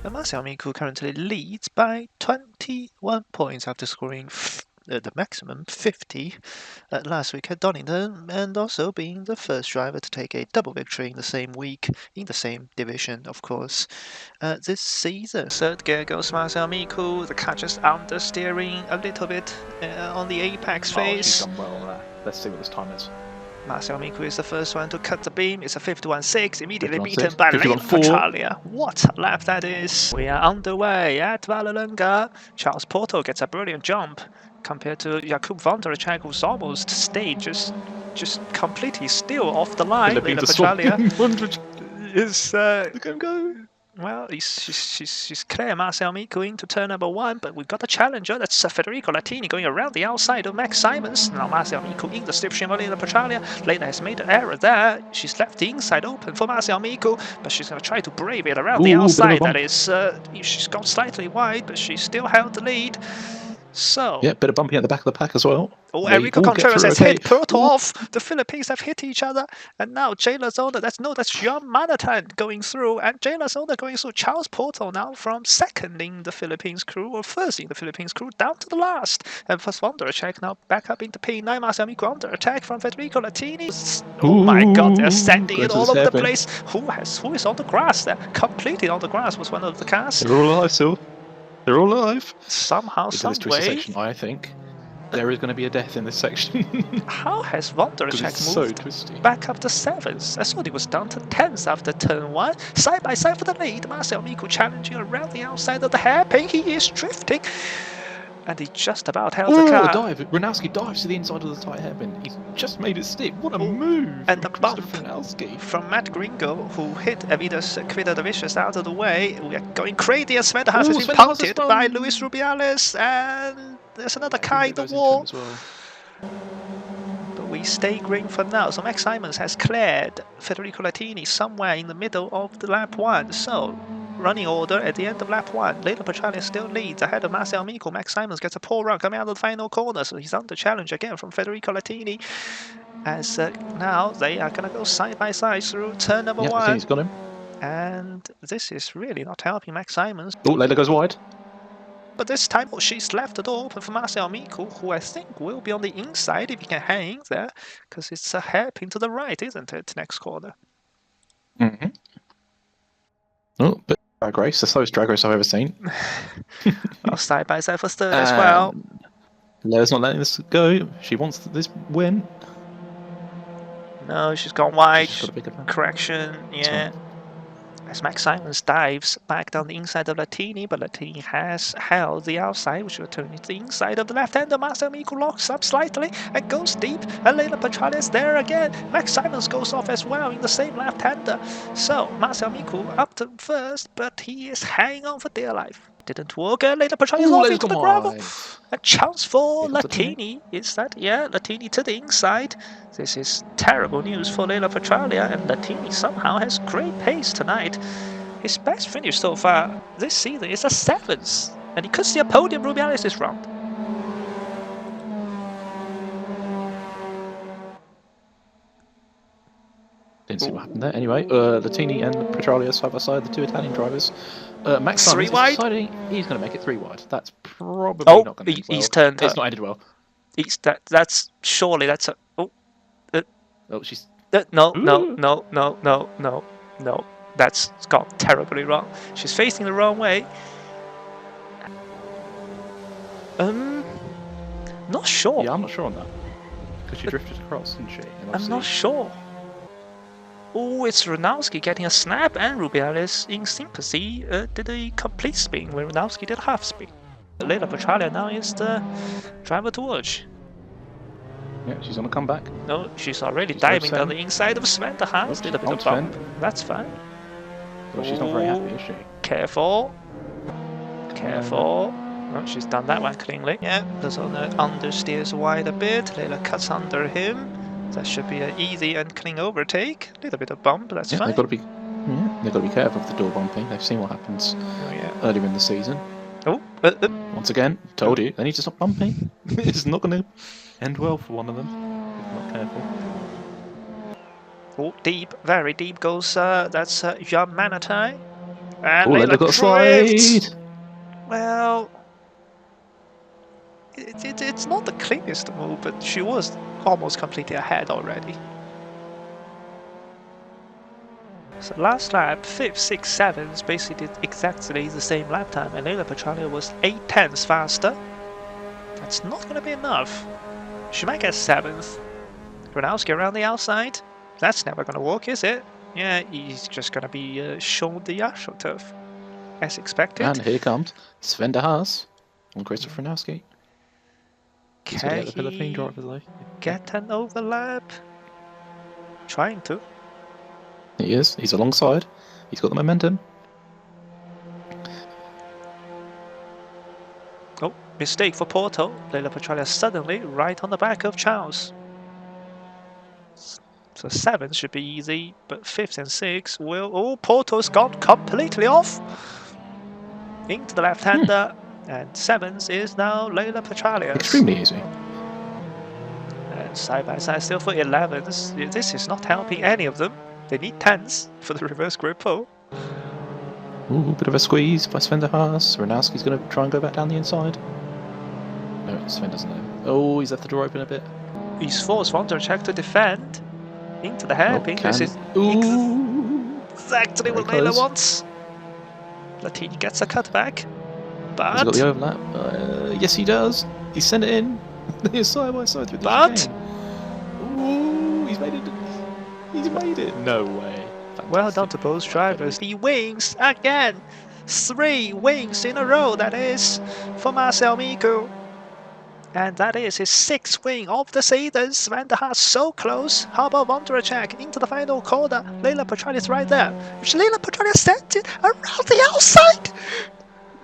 Masao Miku currently leads by 21 points after scoring the maximum 50 last week at Donington, and also being the first driver to take a double victory in the same week in the same division, of course, this season. Third gear goes Masao Miku. The car just understeering a little bit on the apex phase. She's done well there. Let's see what this time is. Masao Miku is the first one to cut the beam. It's a 51.6, immediately 51.6, beaten by Leila 51.4. Petralia. What a lap that is! We are underway at Vallelunga. Charles Porto gets a brilliant jump compared to Jakub Wondricek, who's almost stayed just completely still off the line. Leila Petralia is look at him go. Well, she's clear Masao Miku into turn number 1, but we've got a challenger. That's Federico Latini going around the outside of Max Simons. Now Masao Miku in the slipstream of Leila Petralia. Leila has made an error there. She's left the inside open for Masao Miku, but she's going to try to brave it around the outside. That is, she's gone slightly wide, but she still held the lead. So yeah, bit of bumping at the back of the pack as well. Oh, Enrico Contreras has hit Porto off. The Philippines have hit each other, and now Jayla Zona. That's Jean Manatan going through, and Jayla Zona going through. Charles Porto now from second in the Philippines crew, or first in the Philippines crew, down to the last. And first Wondricek now back up into P9. Masao Miku under attack from Federico Latini. Oh my God, they're sending it all over the place. Who is on the grass there? Completely on the grass was one of the cars. They're all alive still. They're all alive. Somehow, some way. Section, I think there is going to be a death in this section. How has Wondricek moved back up to 7th? I thought he was down to 10th after turn 1. Side by side for the lead. Masao Miku challenging around the outside of the hairpin. He is drifting. And he just about held the car. Dive. Ranowski dives to the inside of the tight hairpin. He's just made it stick. What a move! And the bump from Matt Gringo, who hit Avidas Quidadavicius out of the way. We are going crazy as Sven has been punted by Luis Rubiales, and there's another car in the wall. But we stay green for now. So Max Simons has cleared Federico Latini somewhere in the middle of the lap 1. So running order at the end of lap 1. Leila Petralia still leads ahead of Masao Miku. Max Simons gets a poor run coming out of the final corner, so he's under challenge again from Federico Latini. As now they are going to go side by side through turn number 1. He's got him. And this is really not helping Max Simons. Oh, Leila goes wide. But this time she's left the door open for Masao Miku, who I think will be on the inside if he can hang there, because it's a hairpin to the right, isn't it, next corner? Mm-hmm. Oh, but drag race, the slowest drag race I've ever seen. Well, side by side for third as well. Leila's not letting this go. She wants this win. No, she's gone wide. Correction, yeah. As Max Simons dives back down the inside of Latini, but Latini has held the outside, which will turn into the inside of the left-hander. Masao Miku locks up slightly and goes deep, and Leila Petralia is there again. Max Simons goes off as well in the same left-hander. So Masao Miku up to first, but he is hanging on for dear life. Didn't work, and Leila Petralia is off into the gravel. A chance for Latini, is that? Yeah, Latini to the inside. This is terrible news for Leila Petralia, and Latini somehow has great pace tonight. His best finish so far this season is a 7th, and he could see a podium Rubiales this round. Didn't see what happened there. Anyway, Latini and Petralia side by side, the two Italian drivers. Max Simons deciding he's going to make it 3 wide. That's probably not going to end well. He's turned. It's not ended well. That's surely that's a. Oh, she's. No. That's gone terribly wrong. She's facing the wrong way. Not sure. Yeah, I'm not sure on that. Because she drifted across, didn't she? I'm not sure. Oh, it's Ranowski getting a snap, and Rubiales in sympathy did a complete spin, where Ranowski did half spin. Leila Petralia now is the driver to watch. Yeah, she's on a comeback. No, she's already diving down the inside of Sven. The hands did a bit of bump. That's fine. Well, she's not very happy, is she? Careful. Careful. Oh, she's done that one cleanly. Yeah, the Zona understeers wide a bit. Leila cuts under him. That should be an easy and clean overtake. A little bit of bump, that's fine. They've got to be careful of the door bumping. They've seen what happens earlier in the season. Oh, once again, told you, they need to stop bumping. It's not going to end well for one of them if not careful. Oh, deep, very deep goes, that's Jean Manatai. And Layla got a slide. Well, it's not the cleanest move, but she was almost completely ahead already. So last lap, 5th, 6th, 7th basically did exactly the same lap time, and Layla Petralia was 8/10 faster. That's not going to be enough. She might get 7th. Gronowski around the outside. That's never going to work, is it? Yeah, he's just going to be shown the AstroTurf, as expected. And here comes Sven de Haas on Christopher Gronowski. He's going to get the Philippine driver's life. Get an overlap? Trying to. He is. He's alongside. He's got the momentum. Oh, mistake for Porto. Layla Petralia suddenly right on the back of Charles. So 7th should be easy, but 5th and 6th will... Oh, Porto's gone completely off. Into the left-hander. And 7th is now Layla Petralia. Extremely easy. And side by side still for 11th. This is not helping any of them. They need 10s for the reverse grip pull. Ooh, bit of a squeeze by Sven de Haas. Gronowski's going to try and go back down the inside. No, Sven doesn't know. Oh, he's left the door open a bit. He's forced Wondracek to defend. Into the hairpin. This is exactly what Layla wants. Latini gets a cutback. But he's got the overlap. Yes, he does. He sent it in. He's side by side through the chicane. Ooh, he's made it. He's made it. No way. Fantastic. Well done to both drivers. He wins again. 3 wins in a row, that is, for Marcel Miku. And that is his 6th win of the season. Sven de Haas so close. How about Wondracek into the final corner? Layla Petralia is right there. If Layla Petralia sent it around the outside.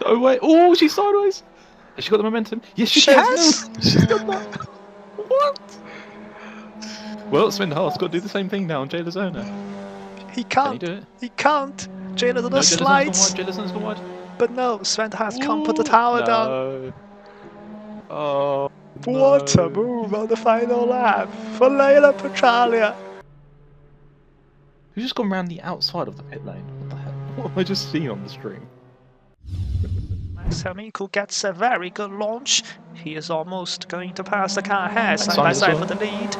Oh wait! Oh, she's sideways. Has she got the momentum? Yes, she has. No, she's got that. What? Well, Sven de Haas got to do the same thing now on Jay Lozona. He can't. Can he do it? He can't. Jay Lozona slides. Jay Lozona's gone wide. But no, Sven de Haas can't put the tower down. Oh, what a move on the final lap for Layla Petralia. Who's just gone around the outside of the pit lane? What the hell? What have I just seen on the stream? Marcel Miku gets a very good launch. He is almost going to pass the car ahead, side by side for the lead.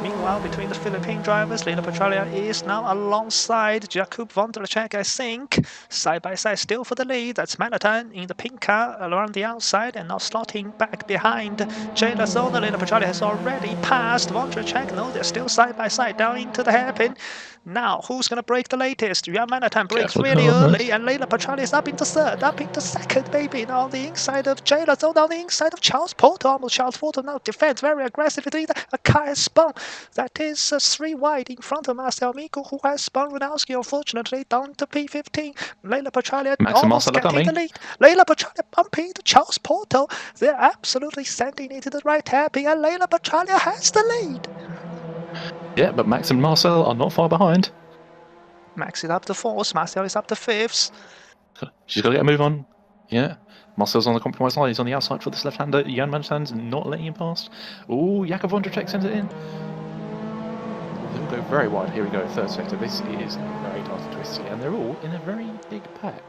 Meanwhile, between the Philippine drivers, Layla Petralia is now alongside Jakub Wondracek, I think. Side by side still for the lead. That's Manhattan in the pink car around the outside and now slotting back behind Jay Lozona. Layla Petralia has already passed Wondracek. No, they're still side by side down into the hairpin. Now, who's going to break the latest? Jan Manhattan breaks really early, and Layla Petralia is up into 3rd, up into 2nd, baby. Now on the inside of Jay Lozona, on the inside of Charles Porto. Almost Charles Porto now defends very aggressively. A car has spun. That is 3 wide in front of Marcel Miku, who has spun Gronowski, unfortunately, down to P15. Layla Petralia almost getting the lead. Layla Petralia bumping to Charles Porto. They're absolutely sending it to the right hairpin, and Layla Petralia has the lead. Yeah, but Max and Marcel are not far behind. Max is up to 4th, Marcel is up to 5th. She's got to get a move on. Yeah. Marcel's on the compromise line. He's on the outside for this left-hander. Jan Manhattan's not letting him past. Ooh, Jakub Wondracek sends it in. They'll go very wide. Here we go, 3rd sector. This is very dark and twisty, and they're all in a very big pack.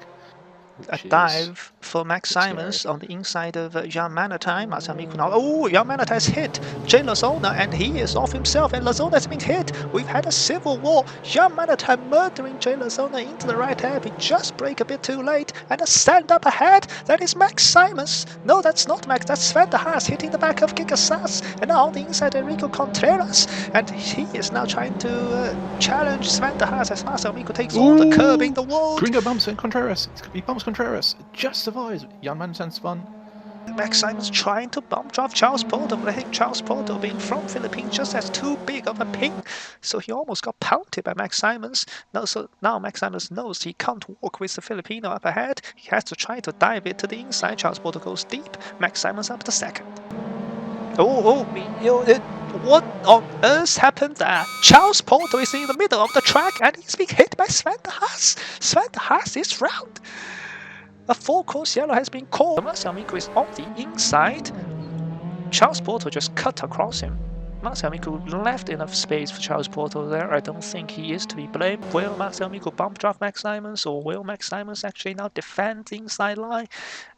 A dive for Max Simons on the inside of Jan Manhattan. Marcel Miku now. Oh, Jan Manhattan has hit Jay Lozona, and he is off himself, and Lozona has been hit. We've had a civil war. Jan Manhattan murdering Jay Lozona into the right hairpin. Just break a bit too late, and a stand up ahead. That is Max Simons. No, that's not Max. That's Sven de Haas hitting the back of Gigasas, and now on the inside Enrico Contreras, and he is now trying to challenge Sven de Haas as Marcel Miku takes all the curb in the world. Gringo bumps in Contreras. He bumps Contreras. Just survives. Jan Manhattan spun. Max Simons trying to bump drive Charles Porto, but I think Charles Porto, being from Philippines, just has too big of a ping, so he almost got pounded by Max Simons. So now Max Simons knows he can't walk with the Filipino up ahead. He has to try to dive it to the inside. Charles Porto goes deep. Max Simons up to 2nd. What on earth happened there? Charles Porto is in the middle of the track, and he's being hit by Sven de Haas. Sven de Haas is round. A full-course yellow has been called. Marcel Miku is on the inside. Charles Porto just cut across him. Marcel Amico left enough space for Charles Porto there. I don't think he is to be blamed. Will Marcel Amico bump draft Max Simons, or will Max Simons actually now defend the inside line?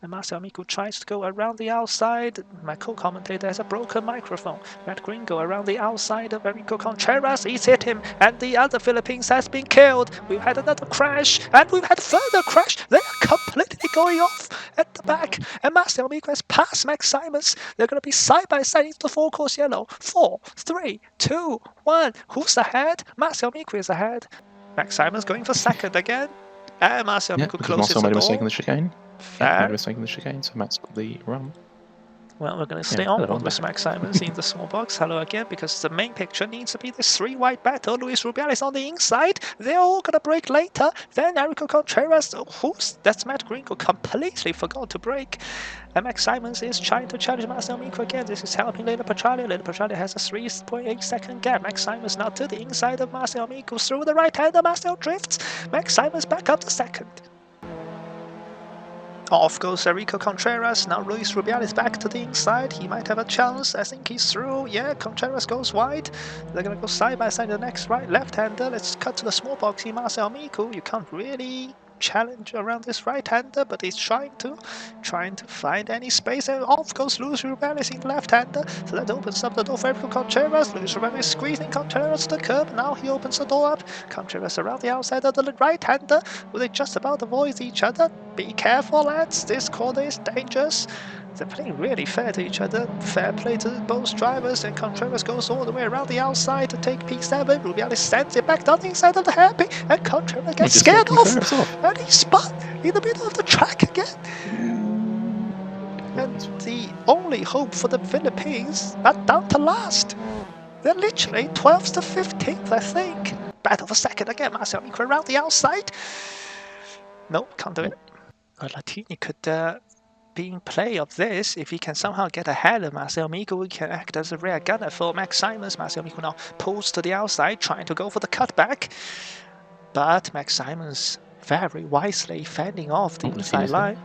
And Marcel Amico tries to go around the outside. My co-commentator has a broken microphone. Matt Gringo around the outside of Enrico Contreras. He's hit him, and the other Philippines has been killed. We've had another crash, and we've had further crash. They are completely going off at the back, and Marcel Amico has passed Max Simons. They're going to be side by side into the four-course yellow. 4, 3, 2, 1. Who's ahead? Marcel Amico is ahead. Max Simons going for second again. And Marcel Amico closes Marcel the made a door. mistake in the chicane. Fair. Made a mistake in the chicane, so Max got the run. Well, we're going to stay on with Max Simons in the small box. Hello again, because the main picture needs to be this three-wide battle. Luis Rubiales on the inside. They're all going to break later. Then Enrico Contreras, that's Matt Gringo, completely forgot to break. And Max Simons is trying to challenge Marcel Amico again. This is helping Lele Petralia. Lele Petralia has a 3.8 second gap. Max Simons now to the inside of Marcel Amico. Through the right-hander, Marcel drifts. Max Simons back up to second. Off goes Enrico Contreras. Now Luis Rubiales back to the inside. He might have a chance. I think he's through. Yeah, Contreras goes wide. They're going to go side by side the next left-hander. Let's cut to the small box here. Marcel Amico. You can't really challenge around this right-hander, but he's trying to find any space, and off goes Luis Rubiales in the left-hander, so that opens up the door for Enrico Contreras. Luis Rubiales squeezing Contreras to the curb. Now he opens the door up. Contreras around the outside of the right-hander. Will they just about avoid each other? Be careful, lads. This corner is dangerous. They're playing really fair to each other. Fair play to both drivers, and Contreras goes all the way around the outside to take P7. Rubiales sends it back down the inside of the hairpin, and Contreras gets scared off, and he's spun in the middle of the track again. And the only hope for the Philippines are down to last. They're literally 12th to 15th, I think. Battle for second again. Marcel Amico around the outside. No, can't do it. Well, Latini could be in play of this. If he can somehow get ahead of Marcel Amico, he can act as a rear gunner for Max Simons. Marcel Amico now pulls to the outside, trying to go for the cutback. But Max Simons very wisely fending off the inside line.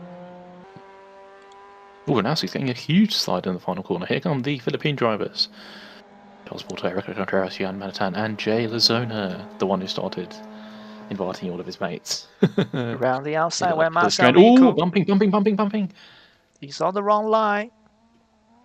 Oh, now he's getting a huge slide in the final corner. Here come the Philippine drivers. Charles Porto, Enrico Contreras, Jan Manatan, and Jay Lazona, the one who started inviting all of his mates. Around the outside where Marcel Amico... Oh, bumping. He's on the wrong line.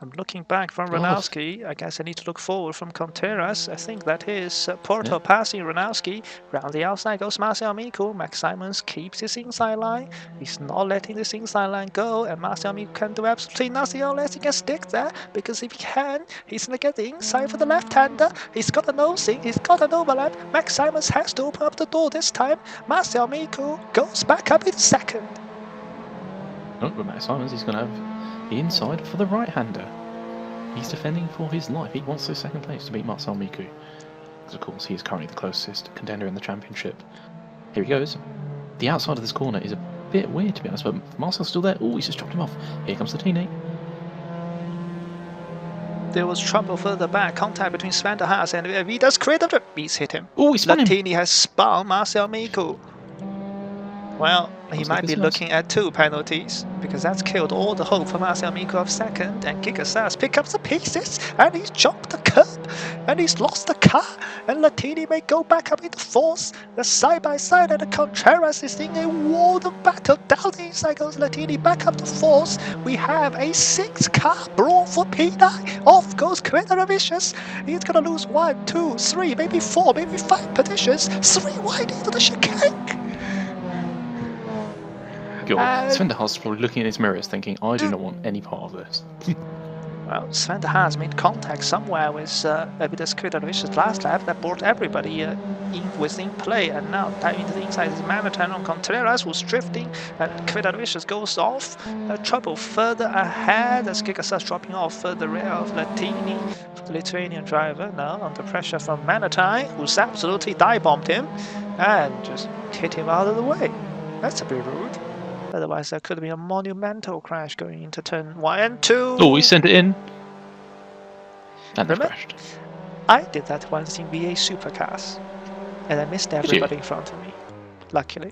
I'm looking back from Ranowski. I guess I need to look forward from Contreras. I think that is Porto passing Ranowski. Round the outside goes Marcel Amico. Max Simons keeps his inside line. He's not letting this inside line go, and Marcel Amico can do absolutely nothing unless he can stick there, because if he can, he's going to get the inside for the left-hander. He's got a nosing, he's got an overlap. Max Simons has to open up the door this time. Marcel Amico goes back up in second. Oh, but Max Simons, he's going to have the inside for the right-hander. He's defending for his life. He wants this second place to beat Marcel Amico, because of course he is currently the closest contender in the championship. Here he goes. The outside of this corner is a bit weird, to be honest, but Marcel's still there. Oh, he's just dropped him off. Here comes the teammate. There was trouble further back. Contact between Sven de Haas and Vidas Creator. He's hit him. Oh, he's spun him. Latini has spun Marcel Amico. Well, he might be looking at 2 penalties, because that's killed all the hope for Marcel Amico of second, and Kikasas pick up the pieces, and he's jumped the curb, and he's lost the car, and Latini may go back up into 4th. The side-by-side and the Contreras is seeing a world of battle. Down the inside goes Latini, back up to 4th. We have a 6-car brawl for P9. Off goes Quinteravicious. He's going to lose 1, 2, 3, maybe 4, maybe 5 positions. 3 wide into the chicane. Sven de Haas is probably looking in his mirrors thinking, I do not want any part of this. Well, Sven de Haas made contact somewhere with Vidas Creator last lap that brought everybody within play, and now diving into the inside is Manatan on Contreras, who's drifting, and Creator goes off. Trouble further ahead as Kikasas dropping off the rear of Latini, the Lithuanian driver, now under pressure from Manatan, who's absolutely dive-bombed him and just hit him out of the way. That's a bit rude. Otherwise, there could have been a monumental crash going into turn 1 and 2. Oh, he sent it in. And it crashed. I did that once in VA Supercars, and I missed everybody in front of me, luckily.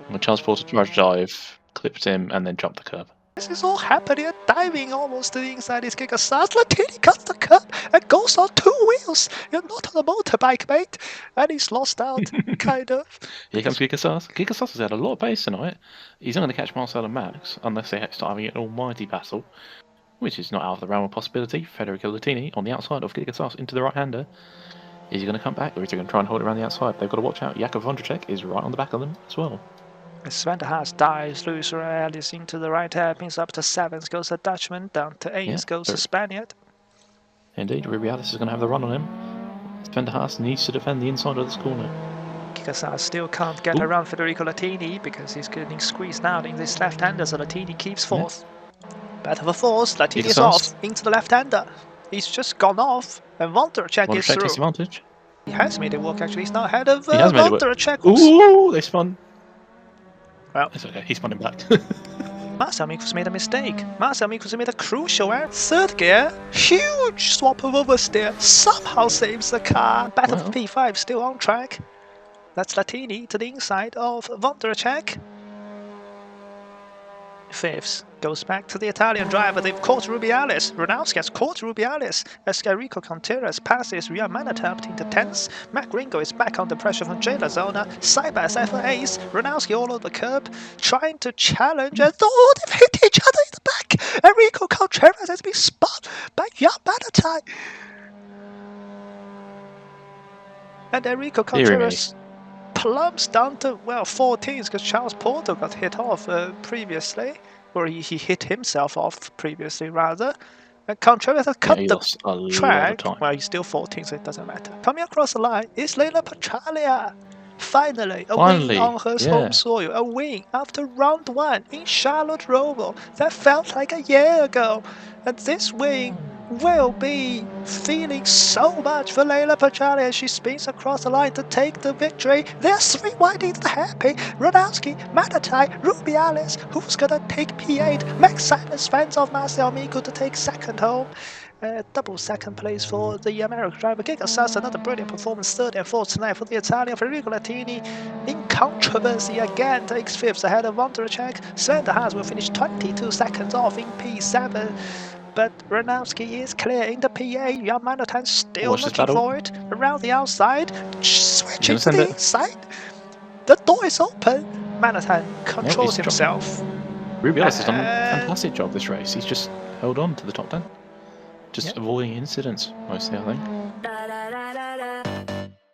When Charles Porter tried to dive, clipped him, and then jumped the curb. This is all happening, diving almost to the inside. His kicker starts. Latini cuts the curb and goes on 2 wheels. You're not on a motorbike, mate. And he's lost out, kind of. Here comes Gigasas. Gigasas has had a lot of pace tonight. He's not going to catch Marcel and Max unless they start having an almighty battle, which is not out of the realm of possibility. Federico Latini on the outside of Gigasas into the right-hander. Is he going to come back, or is he going to try and hold it around the outside? They've got to watch out. Jakub Vondracek is right on the back of them as well. Sven de Haas dives loose Alice into the right hand, pins up to 7s, goes the Dutchman, down to 8s, goes the Spaniard. Indeed, Rubiales is going to have the run on him. Sven de Haas needs to defend the inside of this corner. Gigasas still can't get around Federico Latini because he's getting squeezed out in this left-hander, so Latini keeps 4th. Battle for 4th, Latini is off into the left-hander. He's just gone off, and Vondracek is through. Advantage. He has made it work, actually. He's now ahead of Vondracek. Ooh, they spun. Well, it's okay, he spun him back. Marcel Mikkelsen made a mistake. Marcel Mikkelsen made a crucial error. 3rd gear, huge swap of oversteer, somehow saves the car. Battle for P5 still on track. That's Latini to the inside of Vondracek. 5th goes back to the Italian driver. They've caught Rubiales. Ronowski has caught Rubiales as Enrico Contreras passes Rian Manatap into 10th. Mac Ringo is back under pressure from Jay Lazona. Side by side for Ace. Ronowski all over the curb, trying to challenge. And they've hit each other in the back. Enrico Contreras has been spun by Rian Manatap. And Enrico Contreras plumps down to, well, 14s because Charles Porto got hit off previously, or he hit himself off previously rather. And Contreras has cut the track. Well, he's still 14, so it doesn't matter. Coming across the line is Leila Pachalia. Finally, a win on her home soil. A win after round 1 in Charlotte Roval. That felt like a year ago. And this win will be feeling so much for Leila Pachalia as she spins across the line to take the victory. There's 3 windings to happy. Ronowski, Matatai, Rubiales. Who's gonna take P8? Max Simons fends off Marcel Miku to take 2nd home. Double 2nd place for the American driver. Gigasas, another brilliant performance. 3rd and 4th tonight for the Italian. Federico Latini, in controversy again, takes 5th ahead of Vondracek. Sven de Haas will finish 22 seconds off in P7. But Ronowski is clear in the P8. Jan Manatan still looking for it. Around the outside, switching to the inside. The door is open. Manatan controls himself. Rubiales has done a fantastic job this race. He's just held on to the top 10. Just avoiding incidents, mostly, I think.